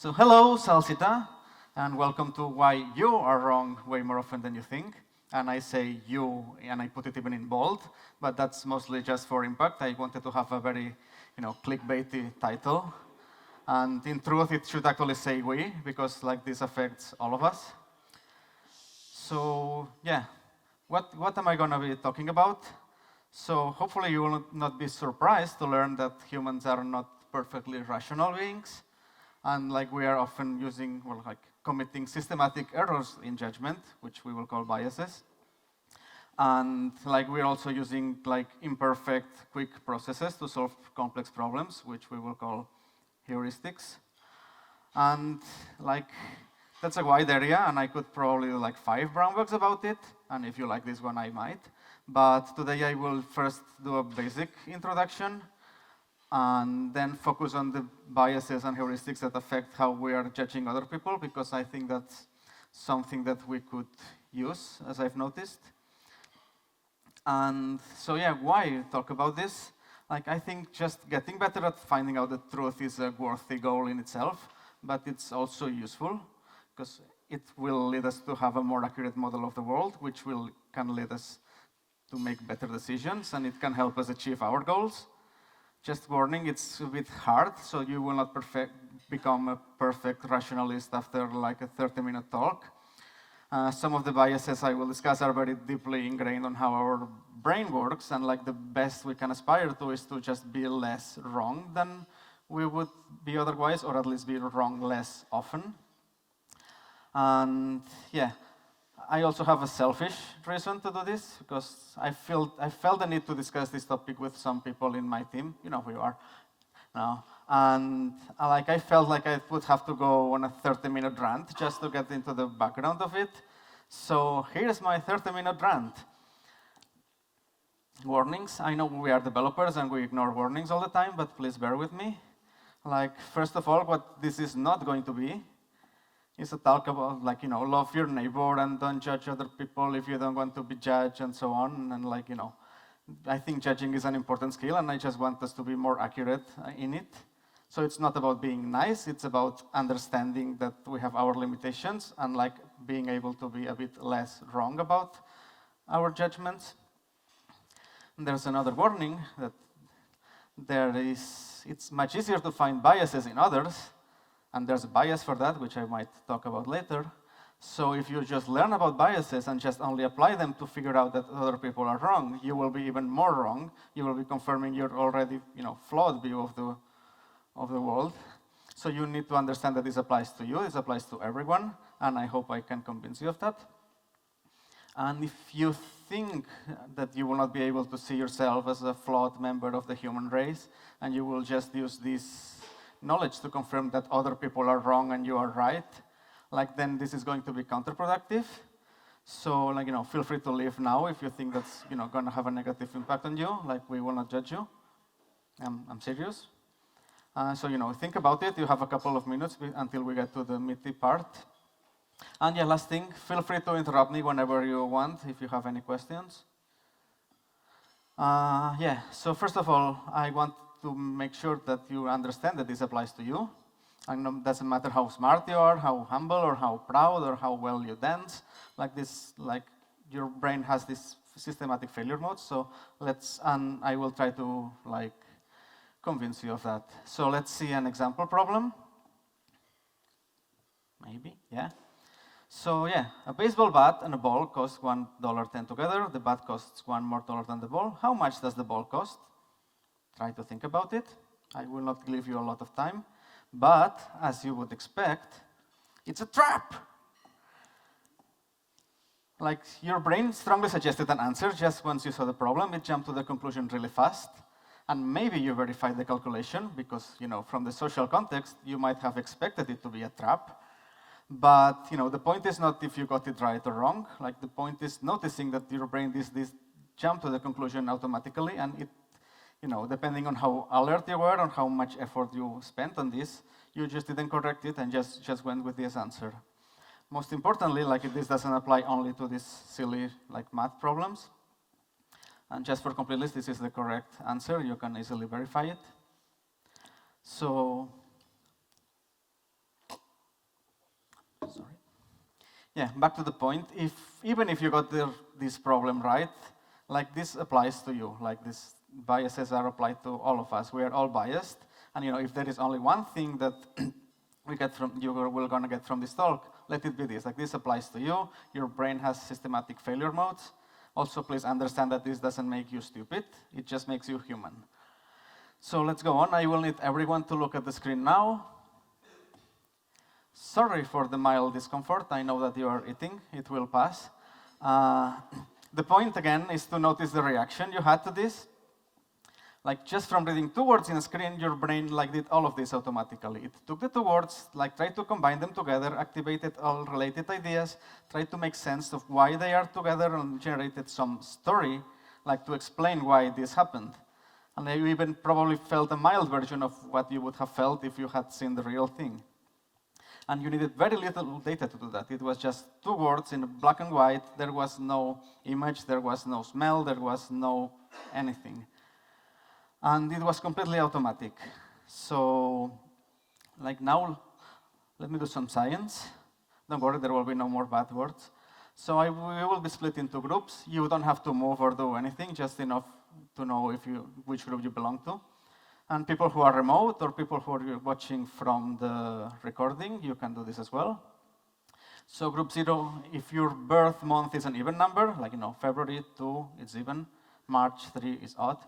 So hello, Salsita, and welcome to Why You Are Wrong way more often than you think. And I say you, and I put it even in bold, but that's mostly just for impact. I wanted to have a very, clickbaity title. And in truth, it should actually say we, because like this affects all of us. So yeah, what am I going to be talking about? So hopefully you will not be surprised to learn that humans are not perfectly rational beings. And like we are often using, committing systematic errors in judgment, which we will call biases. And like we're also using like imperfect, quick processes to solve complex problems, which we will call heuristics. And like that's a wide area, and I could probably do like 5 brown books about it. And if you like this one, I might. But today I will first do a basic introduction, and then focus on the biases and heuristics that affect how we are judging other people, because I think that's something that we could use, as I've noticed. And so yeah, why talk about this? Like I think just getting better at finding out the truth is a worthy goal in itself, but it's also useful, because it will lead us to have a more accurate model of the world, which can lead us to make better decisions, and it can help us achieve our goals. Just warning, it's a bit hard, so you will not become a perfect rationalist after like a 30-minute talk. Some of the biases I will discuss are very deeply ingrained on how our brain works, and like the best we can aspire to is to just be less wrong than we would be otherwise, or at least be wrong less often. And yeah, I also have a selfish reason to do this, because I felt the need to discuss this topic with some people in my team. You know who you are now. And I felt like I would have to go on a 30-minute rant just to get into the background of it. So here's my 30-minute rant. Warnings. I know we are developers and we ignore warnings all the time, but please bear with me. Like, first of all, what this is not going to be is a talk about, love your neighbor and don't judge other people if you don't want to be judged and so on. And I think judging is an important skill, and I just want us to be more accurate in it. So it's not about being nice, it's about understanding that we have our limitations and being able to be a bit less wrong about our judgments. And there's another warning that it's much easier to find biases in others, and there's a bias for that, which I might talk about later. So if you just learn about biases and just only apply them to figure out that other people are wrong, you will be even more wrong. You will be confirming your already, flawed view of the world. So you need to understand that this applies to you, this applies to everyone, and I hope I can convince you of that. And if you think that you will not be able to see yourself as a flawed member of the human race, and you will just use this knowledge to confirm that other people are wrong and you are right, then this is going to be counterproductive. So, feel free to leave now if you think that's, going to have a negative impact on you. We will not judge you. I'm serious. So, think about it. You have a couple of minutes until we get to the meaty part. And yeah, last thing, feel free to interrupt me whenever you want if you have any questions. So first of all, I want to make sure that you understand that this applies to you. And it doesn't matter how smart you are, how humble, or how proud, or how well you dance. Your brain has this systematic failure mode. So and I will try to convince you of that. So let's see an example problem. Maybe, yeah. So yeah, a baseball bat and a ball cost $1.10 together. The bat costs $1 more than the ball. How much does the ball cost? Try to think about it. I will not give you a lot of time. But, as you would expect, it's a trap. Your brain strongly suggested an answer just once you saw the problem. It jumped to the conclusion really fast. And maybe you verified the calculation because, from the social context, you might have expected it to be a trap. But, the point is not if you got it right or wrong. The point is noticing that your brain this jump to the conclusion automatically, and it, depending on how alert you were and how much effort you spent on this, you just didn't correct it and just went with this answer. Most importantly, this doesn't apply only to these silly math problems. And just for completeness, this is the correct answer. You can easily verify it. So yeah, back to the point. Even if you got this problem right, like this applies to you. Like these biases are applied to all of us. We are all biased. And if there is only one thing that you will gonna get from this talk, let it be this. Like this applies to you. Your brain has systematic failure modes. Also, please understand that this doesn't make you stupid. It just makes you human. So let's go on. I will need everyone to look at the screen now. Sorry for the mild discomfort. I know that you are eating. It will pass. The point, again, is to notice the reaction you had to this. Like, just from reading 2 words in a screen, your brain did all of this automatically. It took the 2 words, tried to combine them together, activated all related ideas, tried to make sense of why they are together, and generated some story, to explain why this happened. And you even probably felt a mild version of what you would have felt if you had seen the real thing. And you needed very little data to do that. It was just 2 words in black and white. There was no image, there was no smell, there was no anything. And it was completely automatic. So, now, let me do some science. Don't worry, there will be no more bad words. So we will be split into groups. You don't have to move or do anything, just enough to know which group you belong to. And people who are remote or people who are watching from the recording, you can do this as well. So group 0, if your birth month is an even number, February 2 is even, March 3 is odd.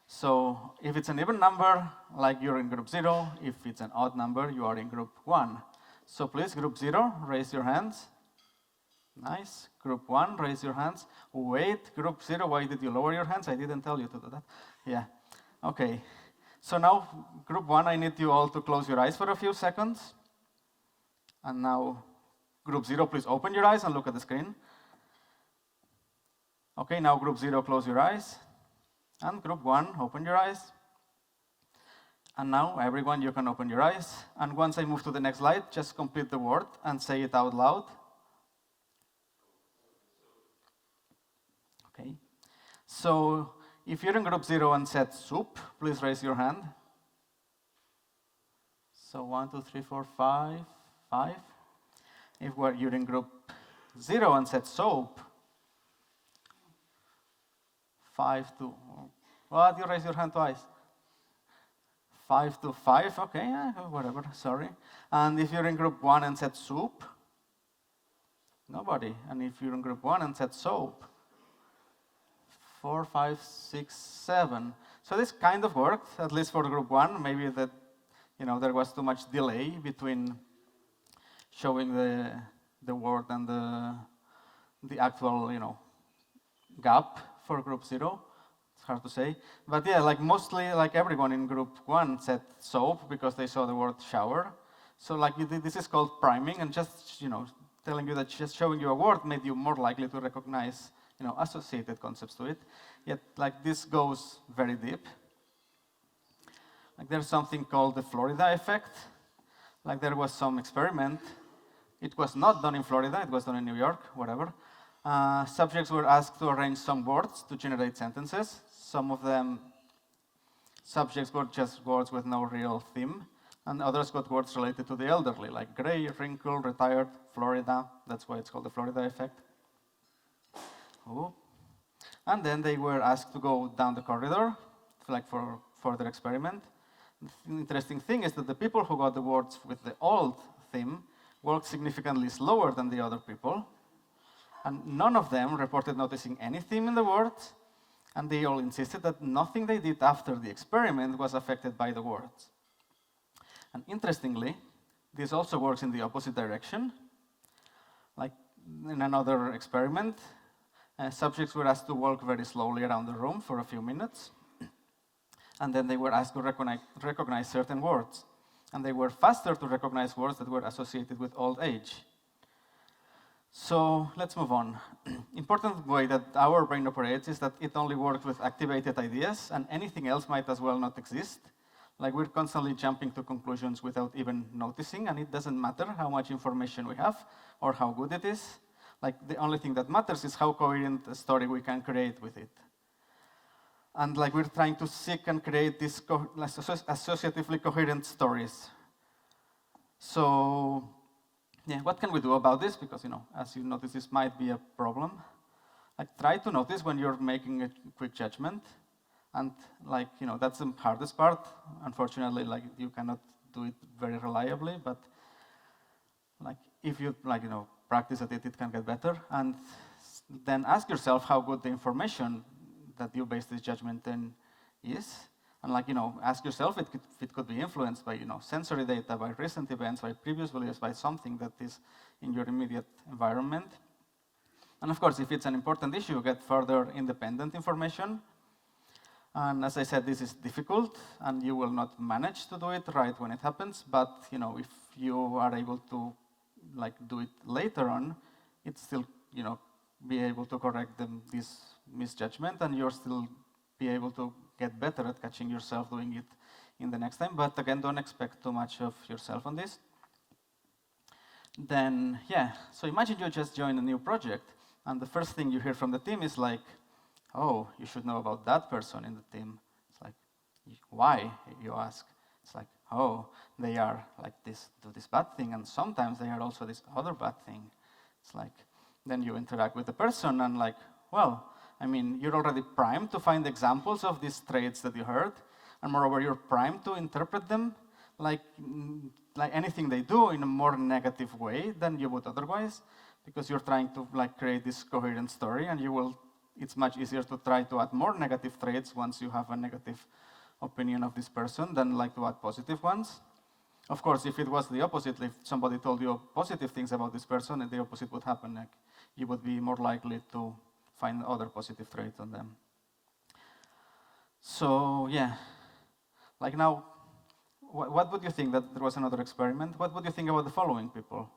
So if it's an even number, you're in group 0. If it's an odd number, you are in group 1. So please, group 0, raise your hands. Nice. Group 1, raise your hands. Wait, group 0, why did you lower your hands? I didn't tell you to do that. Yeah. Okay. So now, group 1, I need you all to close your eyes for a few seconds. And now, group 0, please open your eyes and look at the screen. Okay, now group 0, close your eyes. And group 1, open your eyes. And now, everyone, you can open your eyes. And once I move to the next slide, just complete the word and say it out loud. Okay. So, if you're in group 0 and said soup, please raise your hand. So 1, 2, 3, 4, 5, 5. If you're in group 0 and said soap, 5 to, what? You raise your hand twice. 5 to 5, okay, yeah, whatever, sorry. And if you're in group 1 and said soup, nobody. And if you're in group 1 and said soap, 4, 5, 6, 7. So this kind of worked, at least for group 1. Maybe that, there was too much delay between showing the word and the actual, gap for group 0. It's hard to say. But yeah, mostly, everyone in group 1 said soap because they saw the word shower. So this is called priming, and just, telling you that just showing you a word made you more likely to recognize associated concepts to it. Yet, this goes very deep. There's something called the Florida effect. There was some experiment. It was not done in Florida, it was done in New York, whatever. Subjects were asked to arrange some words to generate sentences. Some of them, subjects got just words with no real theme, and others got words related to the elderly, like gray, wrinkle, retired, Florida. That's why it's called the Florida effect. Oh. And then they were asked to go down the corridor, for further experiment. The interesting thing is that the people who got the words with the old theme worked significantly slower than the other people. And none of them reported noticing any theme in the words, and they all insisted that nothing they did after the experiment was affected by the words. And interestingly, this also works in the opposite direction. In another experiment, subjects were asked to walk very slowly around the room for a few minutes, and then they were asked to recognize certain words. And they were faster to recognize words that were associated with old age. So let's move on. Important way that our brain operates is that it only works with activated ideas, and anything else might as well not exist. We're constantly jumping to conclusions without even noticing, and it doesn't matter how much information we have or how good it is. The only thing that matters is how coherent a story we can create with it. And we're trying to seek and create these associatively coherent stories. So Yeah, what can we do about this? Because, as you notice, this might be a problem. Like, try to notice when you're making a quick judgment. And, that's the hardest part. Unfortunately, you cannot do it very reliably. But, if you, practice at it, it can get better. And then ask yourself how good the information that you base this judgment in is. And ask yourself if it could be influenced by, sensory data, by recent events, by previous beliefs, by something that is in your immediate environment. And of course, if it's an important issue, get further independent information. And as I said, this is difficult, and you will not manage to do it right when it happens. But if you are able to do it later on, it's still be able to correct this misjudgment, and you'll still be able to get better at catching yourself doing it in the next time. But again, don't expect too much of yourself on this. Then, so imagine you just join a new project, and the first thing you hear from the team is oh, you should know about that person in the team. It's why, you ask? It's oh, they are this, do this bad thing, and sometimes they are also this other bad thing. It's then you interact with the person, and well, you're already primed to find examples of these traits that you heard, and moreover, you're primed to interpret them like anything they do in a more negative way than you would otherwise, because you're trying to create this coherent story, and it's much easier to try to add more negative traits once you have a negative opinion of this person than to add positive ones. Of course, if it was the opposite, if somebody told you positive things about this person, the opposite would happen. You would be more likely to find other positive traits on them. So now, what would you think? That there was another experiment. What would you think about the following people?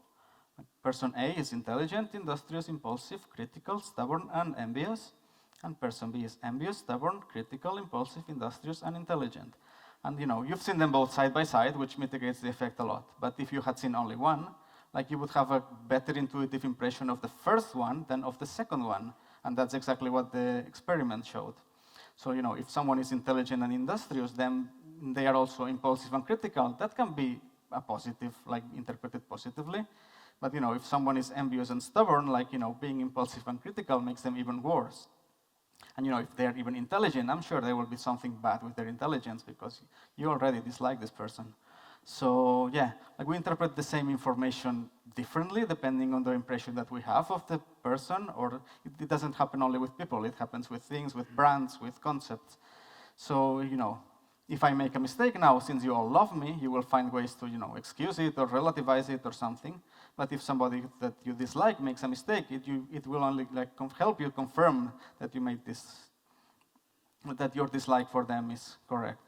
Person A is intelligent, industrious, impulsive, critical, stubborn, and envious. And person B is envious, stubborn, critical, impulsive, industrious, and intelligent. And you've seen them both side by side, which mitigates the effect a lot. But if you had seen only one, you would have a better intuitive impression of the first one than of the second one. And that's exactly what the experiment showed. So, if someone is intelligent and industrious, then they are also impulsive and critical. That can be a positive, interpreted positively. But, if someone is envious and stubborn, being impulsive and critical makes them even worse. And, if they're even intelligent, I'm sure there will be something bad with their intelligence because you already dislike this person. So, we interpret the same information differently depending on the impression that we have of the person, or it doesn't happen only with people. It happens with things, with brands, with concepts. So, if I make a mistake now, since you all love me, you will find ways to, excuse it or relativize it or something. But if somebody that you dislike makes a mistake, it will only help you confirm that you made that your dislike for them is correct.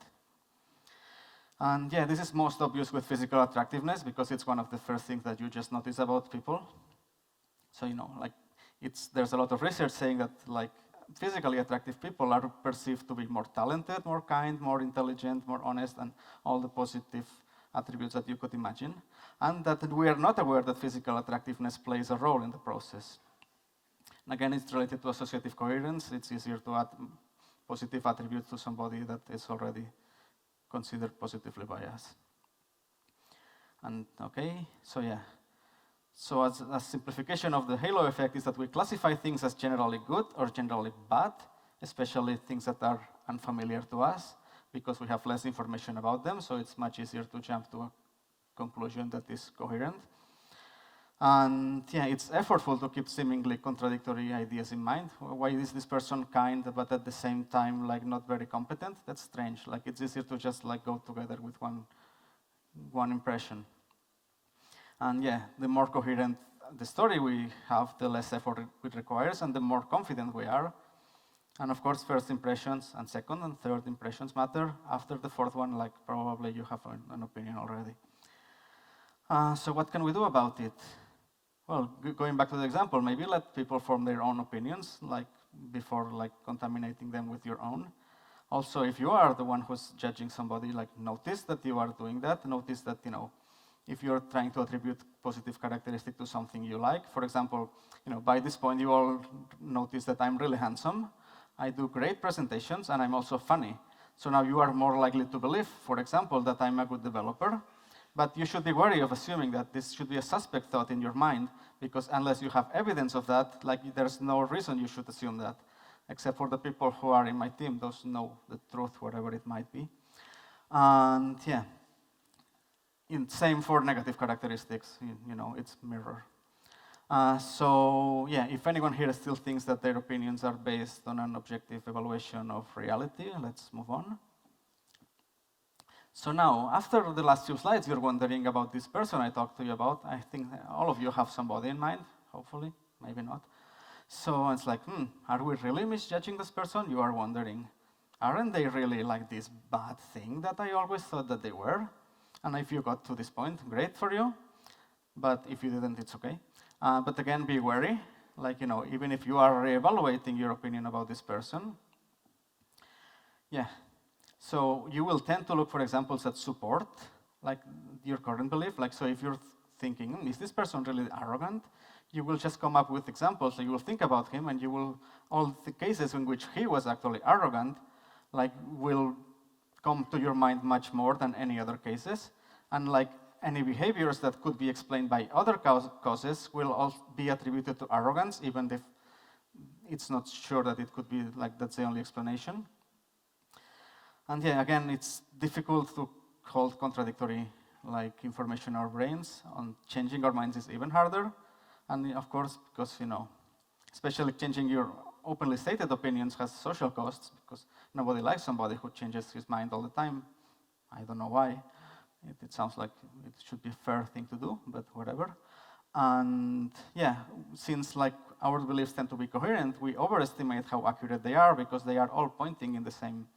And this is most obvious with physical attractiveness because it's one of the first things that you just notice about people. So, there's a lot of research saying that physically attractive people are perceived to be more talented, more kind, more intelligent, more honest, and all the positive attributes that you could imagine. And that we are not aware that physical attractiveness plays a role in the process. And again, it's related to associative coherence. It's easier to add positive attributes to somebody that is already considered positively by us. And so as a simplification of the halo effect is that we classify things as generally good or generally bad, especially things that are unfamiliar to us, because we have less information about them, so it's much easier to jump to a conclusion that is coherent. And it's effortful to keep seemingly contradictory ideas in mind. Why is this person kind, but at the same time, not very competent? That's strange. It's easier to just go together with one impression. And the more coherent the story we have, the less effort it requires, and the more confident we are. And of course, first impressions and second and third impressions matter. After the fourth one, probably you have an opinion already. So what can we do about it? Well, going back to the example, maybe let people form their own opinions, before contaminating them with your own. Also, if you are the one who's judging somebody, notice that you are doing that. Notice that, if you're trying to attribute positive characteristic to something you like. For example, by this point, you all notice that I'm really handsome. I do great presentations, and I'm also funny. So now you are more likely to believe, for example, that I'm a good developer, But you should be wary of assuming that this should be a suspect thought in your mind, because unless you have evidence of that, like there's no reason you should assume that, except for the people who are in my team. Those know the truth, whatever it might be. And yeah, same for negative characteristics. It's mirror. So yeah, if anyone here still thinks that their opinions are based on an objective evaluation of reality, let's move on. So now, after the last few slides, you're wondering about this person I talked to you about. I think all of you have somebody in mind, hopefully, maybe not. So it's like, are we really misjudging this person? You are wondering, aren't they really like this bad thing that I always thought that they were? And if you got to this point, great for you. But if you didn't, it's okay. But again, be wary. Like, even if you are reevaluating your opinion about this person, yeah. So you will tend to look for examples that support like your current belief. Like, so if you're thinking, is this person really arrogant? You will just come up with examples. So you will think about him, and you will, all the cases in which he was actually arrogant, like, will come to your mind much more than any other cases. And like any behaviors that could be explained by other causes will all be attributed to arrogance, even if it's not sure that it could be like that's the only explanation. And yeah, again, it's difficult to hold contradictory like information in our brains. On changing our minds is even harder. And of course, because especially changing your openly stated opinions has social costs, because nobody likes somebody who changes his mind all the time. I don't know why. It sounds like it should be a fair thing to do, but whatever. And yeah, since like our beliefs tend to be coherent, we overestimate how accurate they are because they are all pointing in the same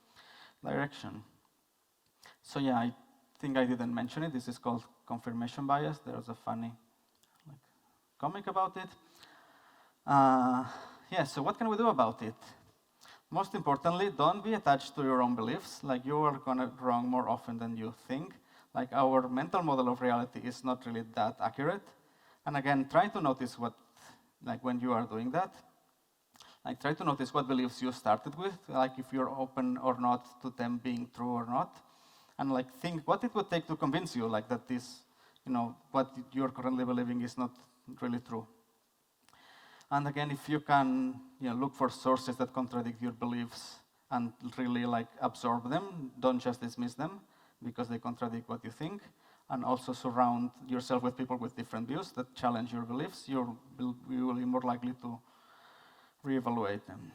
direction. So yeah, I think I didn't mention it. This is called confirmation bias. There's a funny comic about it. Yeah, so what can we do about it? Most importantly, don't be attached to your own beliefs. Like, you are gonna wrong more often than you think. Like, our mental model of reality is not really that accurate. And again, try to notice when you are doing that. Like, try to notice what beliefs you started with, like if you're open or not to them being true or not. And like, think what it would take to convince you like that this, what you're currently believing is not really true. And again, if you can look for sources that contradict your beliefs and really like absorb them, don't just dismiss them because they contradict what you think. And also surround yourself with people with different views that challenge your beliefs. You will be more likely to reevaluate them.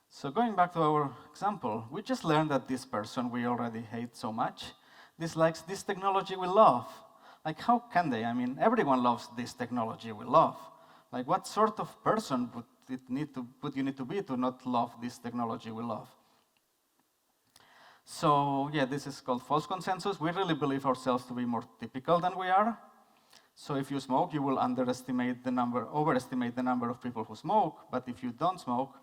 So going back to our example, we just learned that this person we already hate so much dislikes this technology we love. Like, how can they? I mean, everyone loves this technology we love. Like, what sort of person would you need to be to not love this technology we love? So yeah, this is called false consensus. We really believe ourselves to be more typical than we are. So if you smoke, you will overestimate the number of people who smoke. But if you don't smoke,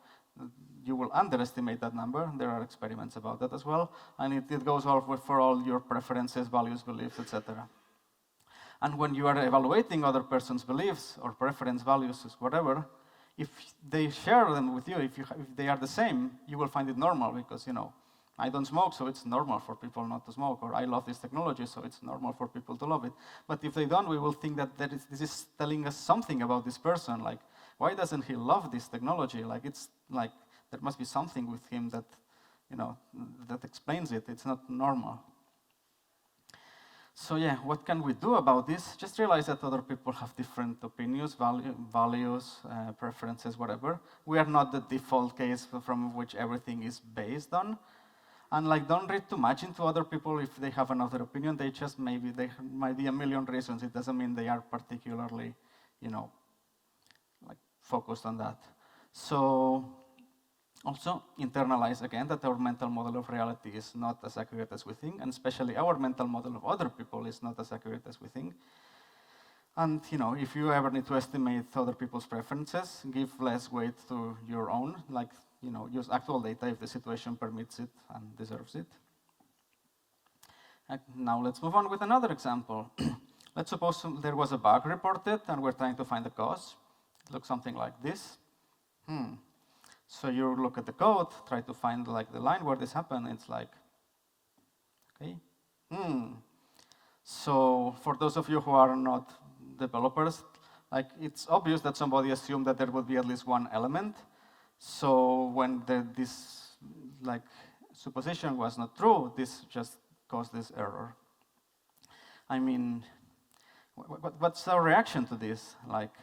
you will underestimate that number. There are experiments about that as well. And it goes all for all your preferences, values, beliefs, etc. And when you are evaluating other person's beliefs or preference, values, whatever, if they share them with you, if they are the same, you will find it normal because, I don't smoke, so it's normal for people not to smoke, or I love this technology, so it's normal for people to love it. But if they don't, we will think that this is telling us something about this person, like, why doesn't he love this technology? Like, it's like, there must be something with him that, that explains it. It's not normal. So yeah, what can we do about this? Just realize that other people have different opinions, values, preferences, whatever. We are not the default case from which everything is based on. And like, don't read too much into other people if they have another opinion. They might be a million reasons. It doesn't mean they are particularly, like focused on that. So also internalize again that our mental model of reality is not as accurate as we think, and especially our mental model of other people is not as accurate as we think. And if you ever need to estimate other people's preferences, give less weight to your own. Like, use actual data if the situation permits it and deserves it. And now let's move on with another example. Let's suppose there was a bug reported and we're trying to find the cause. It looks something like this. So you look at the code, try to find like the line where this happened. It's like, okay. So for those of you who are not developers, like it's obvious that somebody assumed that there would be at least one element. So when this like supposition was not true, this just caused this error. I mean, what's our reaction to this? Like,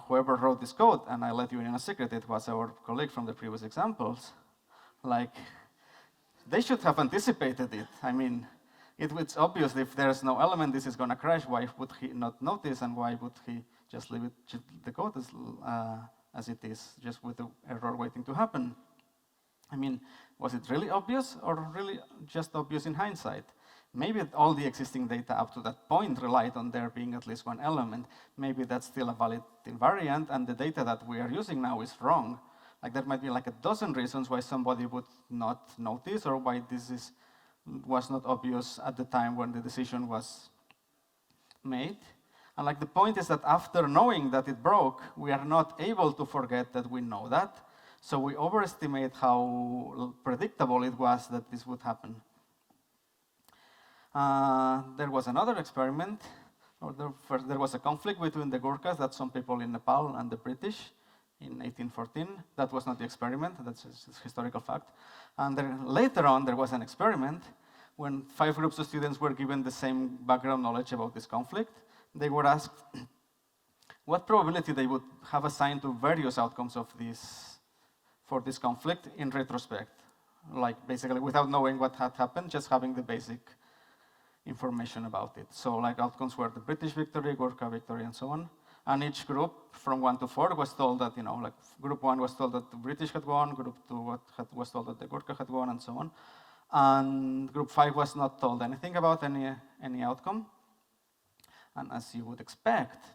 whoever wrote this code, and I let you in a secret, it was our colleague from the previous examples, like, they should have anticipated it. I mean, it's obvious if there's no element, this is going to crash. Why would he not notice, and why would he just leave the code as it is, just with the error waiting to happen? I mean, was it really obvious, or really just obvious in hindsight? Maybe all the existing data up to that point relied on there being at least one element. Maybe that's still a valid invariant, and the data that we are using now is wrong. Like, there might be like a dozen reasons why somebody would not notice, or why this was not obvious at the time when the decision was made. And like, the point is that after knowing that it broke, we are not able to forget that we know that. So we overestimate how predictable it was that this would happen. There was another experiment, there was a conflict between the Gurkhas, that's some people in Nepal, and the British in 1814. That was not the experiment, that's a historical fact. And then later on, there was an experiment when 5 groups of students were given the same background knowledge about this conflict. They were asked what probability they would have assigned to various outcomes of for this conflict in retrospect. Like, basically, without knowing what had happened, just having the basic information about it. So like, outcomes were the British victory, Gurkha victory, and so on. And each group from 1 to 4 was told that, like group 1 was told that the British had won, group 2 was told that the Gurkha had won, and so on. And group 5 was not told anything about any outcome. And as you would expect,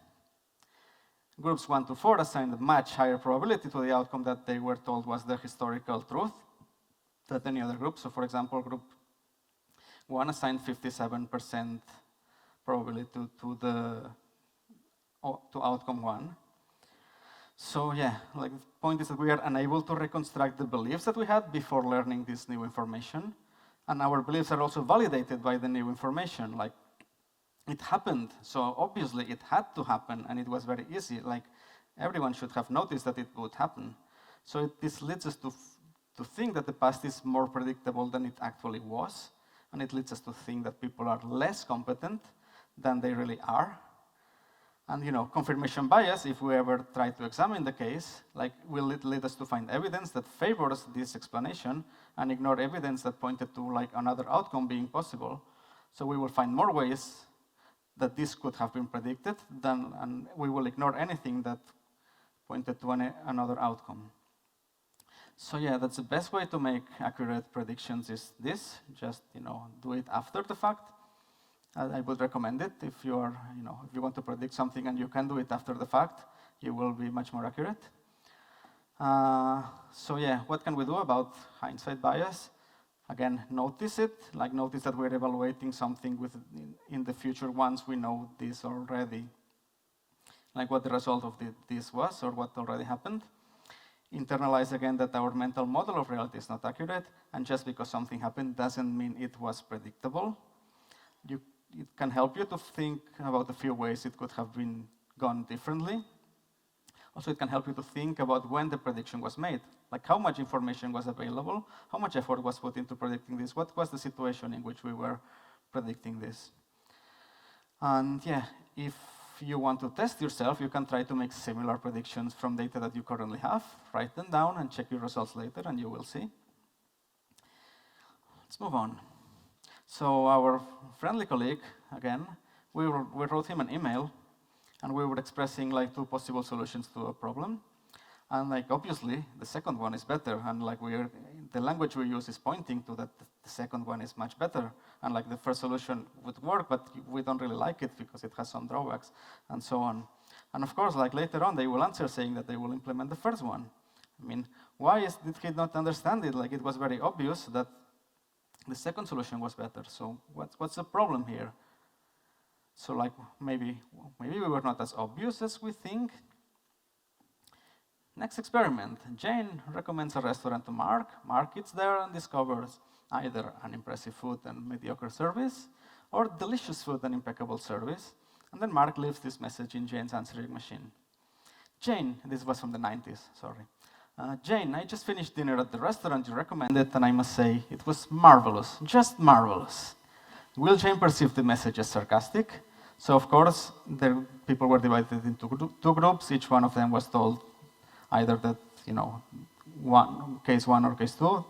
groups 1 to 4 assigned a much higher probability to the outcome that they were told was the historical truth than any other group. So for example, group 1 assigned 57% probability to outcome 1. So yeah, like, the point is that we are unable to reconstruct the beliefs that we had before learning this new information. And our beliefs are also validated by the new information. Like, it happened, so obviously it had to happen, and it was very easy. Like, everyone should have noticed that it would happen. So this leads us to think that the past is more predictable than it actually was. And it leads us to think that people are less competent than they really are. And confirmation bias, if we ever try to examine the case, like, will lead us to find evidence that favors this explanation and ignore evidence that pointed to like another outcome being possible. So we will find more ways that this could have been predicted and we will ignore anything that pointed to another outcome. So yeah, that's the best way to make accurate predictions is this. Just do it after the fact. I would recommend it if you are, if you want to predict something and you can do it after the fact, you will be much more accurate. So yeah, what can we do about hindsight bias? Again, notice it. Like, notice that we're evaluating something in the future once we know this already. Like, what the result of this was or what already happened. Internalize again that our mental model of reality is not accurate, and just because something happened doesn't mean it was predictable. It can help you to think about a few ways it could have been gone differently. Also, it can help you to think about when the prediction was made, like how much information was available, how much effort was put into predicting this, what was the situation in which we were predicting this. And yeah, if you want to test yourself, you can try to make similar predictions from data that you currently have, write them down and check your results later, and you will see. Let's move on. So our friendly colleague, again, we wrote him an email, and we were expressing like 2 possible solutions to a problem. And like, obviously, the second one is better, and like, the language we use is pointing to that the second one is much better. And like, the first solution would work, but we don't really like it because it has some drawbacks, and so on. And of course, like, later on, they will answer saying that they will implement the first one. I mean, why did he not understand it? Like, it was very obvious that the second solution was better. So what's the problem here? So like, maybe we were not as obvious as we think. Next experiment. Jane recommends a restaurant to Mark. Mark eats there and discovers either an impressive food and mediocre service, or delicious food and impeccable service. And then Mark leaves this message in Jane's answering machine. Jane, this was from the 90s, sorry. Jane, I just finished dinner at the restaurant you recommended, and I must say, it was marvelous, just marvelous. Will Jane perceive the message as sarcastic? So of course, the people were divided into two groups. Each one of them was told either that, case one or case two.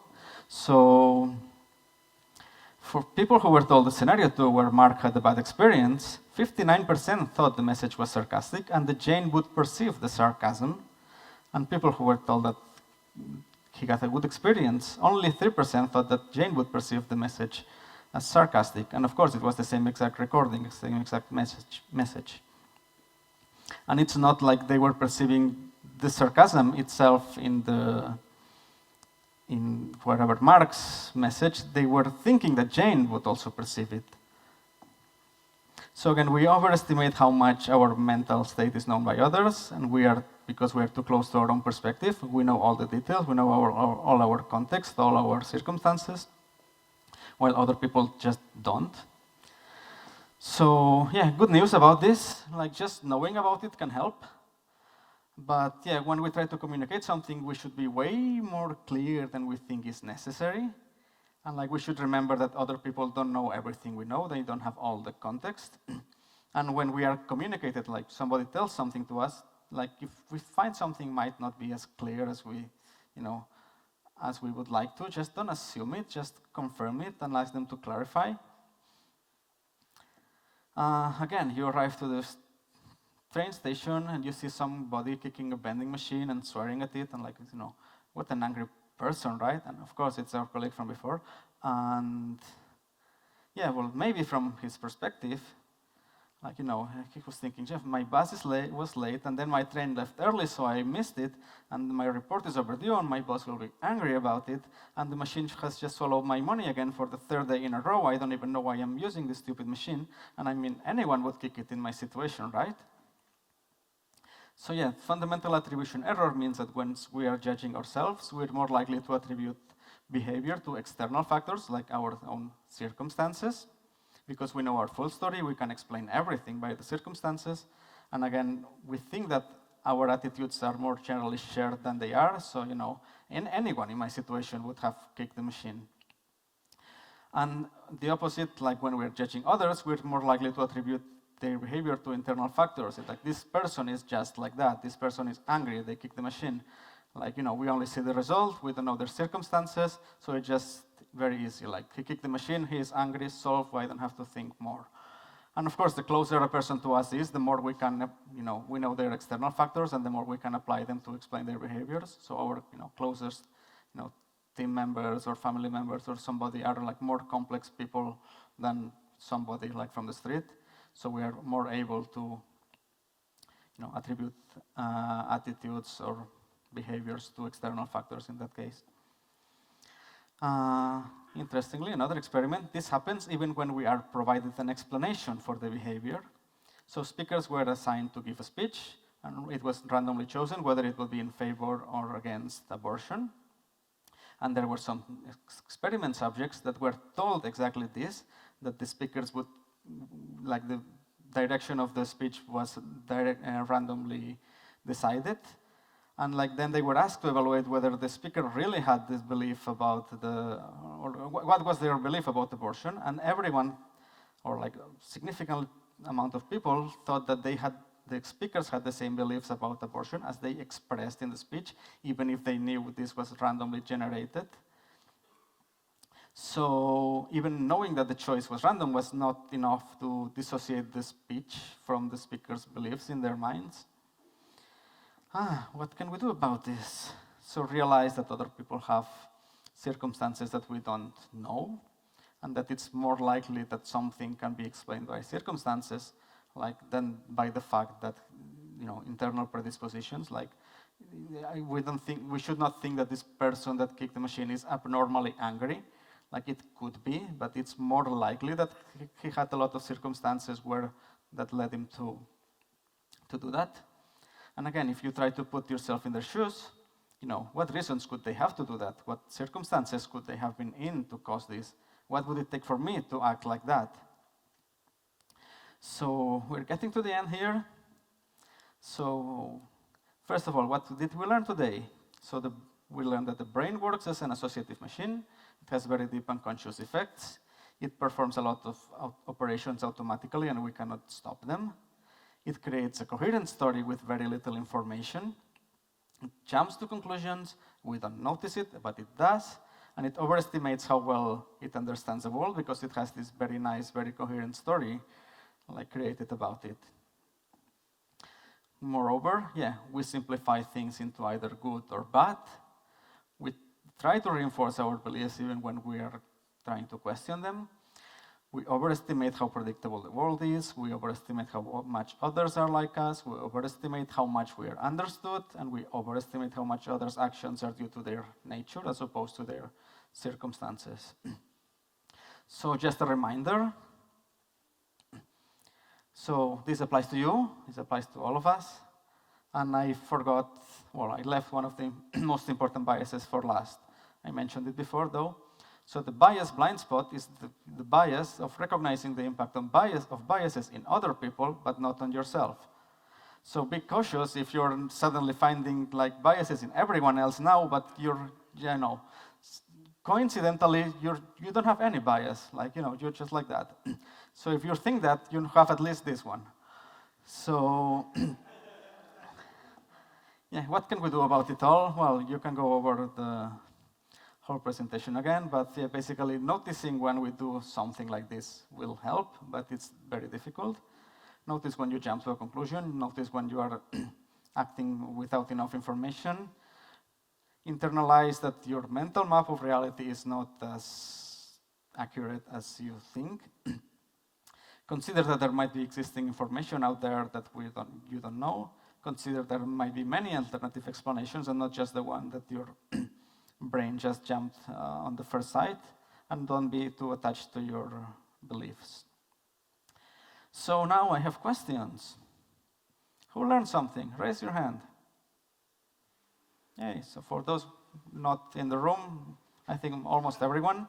So for people who were told the scenario two, where Mark had a bad experience, 59% thought the message was sarcastic and that Jane would perceive the sarcasm. And people who were told that he got a good experience, only 3% thought that Jane would perceive the message as sarcastic. And of course, it was the same exact recording, the same exact message. And it's not like they were perceiving the sarcasm itself in whatever Mark's message, they were thinking that Jane would also perceive it. So again, we overestimate how much our mental state is known by others, and because we are too close to our own perspective, we know all the details, we know all our context, all our circumstances, while other people just don't. So yeah, good news about this, like just knowing about it can help. But yeah, when we try to communicate something, we should be way more clear than we think is necessary. And like we should remember that other people don't know everything we know, they don't have all the context. And when we are communicated, like somebody tells something to us, like if we find something might not be as clear as we would like to, just don't assume it, just confirm it and ask them to clarify. Again, you arrive to the train station and you see somebody kicking a vending machine and swearing at it and like, what an angry person, right? And of course, it's our colleague from before. And yeah, well, maybe from his perspective, like, he was thinking, Jeff, my bus was late, and then my train left early, so I missed it, and my report is overdue, and my boss will be angry about it, and the machine has just swallowed my money again for the third day in a row. I don't even know why I'm using this stupid machine, and I mean, anyone would kick it in my situation, right? So yeah, fundamental attribution error means that when we are judging ourselves, we're more likely to attribute behavior to external factors, like our own circumstances. Because we know our full story, we can explain everything by the circumstances. And again, we think that our attitudes are more generally shared than they are. So, anyone in my situation would have kicked the machine. And the opposite, like when we're judging others, we're more likely to attribute their behavior to internal factors. It's like, this person is just like that. This person is angry, they kick the machine. Like, we only see the result, we don't know their circumstances, so it's just very easy. Like, he kicked the machine, he is angry, solved, I don't have to think more. And of course, the closer a person to us is, the more we can, we know their external factors, and the more we can apply them to explain their behaviors. So our, closest, team members or family members or somebody are like more complex people than somebody like from the street. So we are more able to, attribute attitudes or behaviors to external factors in that case. Interestingly, another experiment, this happens even when we are provided an explanation for the behavior. So speakers were assigned to give a speech, and it was randomly chosen whether it would be in favor or against abortion. And there were some experiment subjects that were told exactly this, that the speakers would, like the direction of the speech was randomly decided. And then they were asked to evaluate whether the speaker really had this belief about or what was their belief about abortion. And everyone, or like a significant amount of people, thought that the speakers had the same beliefs about abortion as they expressed in the speech, even if they knew this was randomly generated. So even knowing that the choice was random was not enough to dissociate the speech from the speaker's beliefs in their minds. What can we do about this? So realize that other people have circumstances that we don't know, and that it's more likely that something can be explained by circumstances, than by the fact that, internal predispositions. We should not think that this person that kicked the machine is abnormally angry. It could be, but it's more likely that he had a lot of circumstances that led him to do that. And again, if you try to put yourself in their shoes, what reasons could they have to do that? What circumstances could they have been in to cause this? What would it take for me to act like that? So we're getting to the end here. So first of all, what did we learn today? So we learned that the brain works as an associative machine. It has very deep unconscious effects. It performs a lot of operations automatically, and we cannot stop them. It creates a coherent story with very little information. It jumps to conclusions. We don't notice it, but it does. And it overestimates how well it understands the world because it has this very nice, very coherent story created about it. Moreover, we simplify things into either good or bad. We try to reinforce our beliefs even when we are trying to question them. We overestimate how predictable the world is. We overestimate how much others are like us. We overestimate how much we are understood. And we overestimate how much others' actions are due to their nature as opposed to their circumstances. So just a reminder. So this applies to you. This applies to all of us. And I left one of the most important biases for last. I mentioned it before, though. So the bias blind spot is the bias of recognizing the impact of biases in other people, but not on yourself. So be cautious if you're suddenly finding biases in everyone else now, but you're, coincidentally, you don't have any bias. You're just like that. So if you think that, you have at least this one. So what can we do about it all? Well, you can go over the whole presentation again, but basically noticing when we do something like this will help, but it's very difficult. Notice when you jump to a conclusion. Notice when you are acting without enough information. Internalize that your mental map of reality is not as accurate as you think. Consider that there might be existing information out there that you don't know. Consider there might be many alternative explanations and not just the one that your brain just jumped on the first sight, and don't be too attached to your beliefs. So now I have questions. Who learned something? Raise your hand. Yay, so for those not in the room, I think almost everyone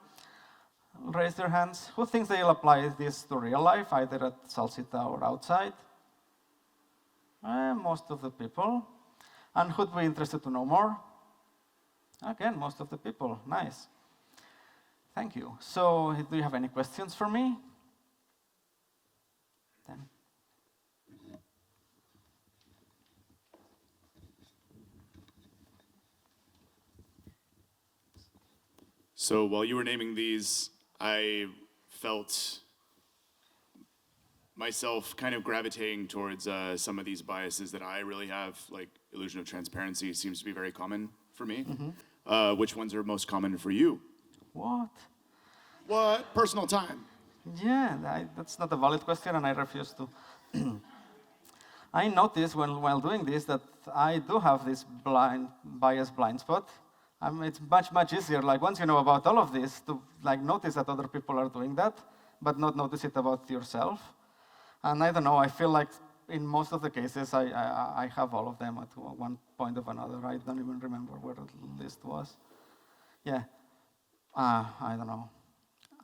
raised their hands. Who thinks they'll apply this to real life, either at Salsita or outside? Most of the people. And who'd be interested to know more? Again, most of the people. Nice. Thank you. So, do you have any questions for me? Then. So, while you were naming these, I felt myself kind of gravitating towards some of these biases that I really have, like illusion of transparency seems to be very common for me. Mm-hmm. Which ones are most common for you? What? Personal time. Yeah, that's not a valid question, and I refuse to. I noticed while doing this that I do have this bias blind spot. It's much easier, once you know about all of this, to notice that other people are doing that, but not notice it about yourself. And I don't know, I feel like in most of the cases, I have all of them at one point or another. I don't even remember where the list was. Yeah, I don't know.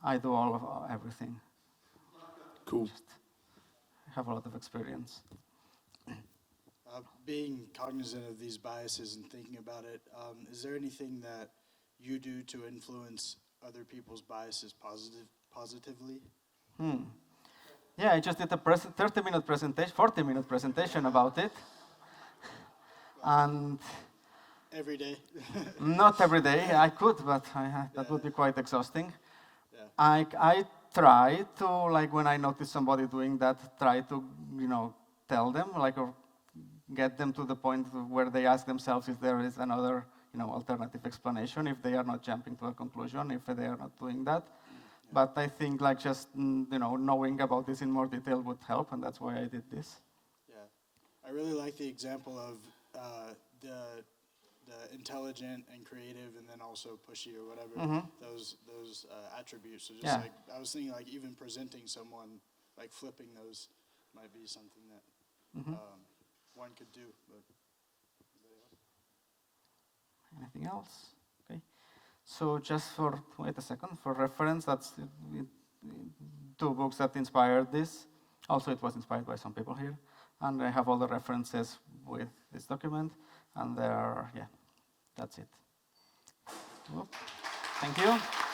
I do all of everything. Cool. I have a lot of experience. Being cognizant of these biases and thinking about it, is there anything that you do to influence other people's biases positively? Yeah, I just did a 30-minute presentation, 40-minute presentation about it. And Every day? not every day. I could, but that would be quite exhausting. Yeah. I try to, when I notice somebody doing that, try to, tell them, or get them to the point where they ask themselves if there is another, alternative explanation, if they are not jumping to a conclusion, if they are not doing that. But I think just, knowing about this in more detail would help, and that's why I did this. Yeah. I really like the example of the intelligent and creative and then also pushy or whatever, Mm-hmm. those attributes. So just Yeah. I was thinking even presenting someone, flipping those might be something that one could do. But Anything else? Okay. So just wait a second, for reference, that's two books that inspired this. Also, it was inspired by some people here. And I have all the references with this document. And there, yeah, that's it. Well, thank you.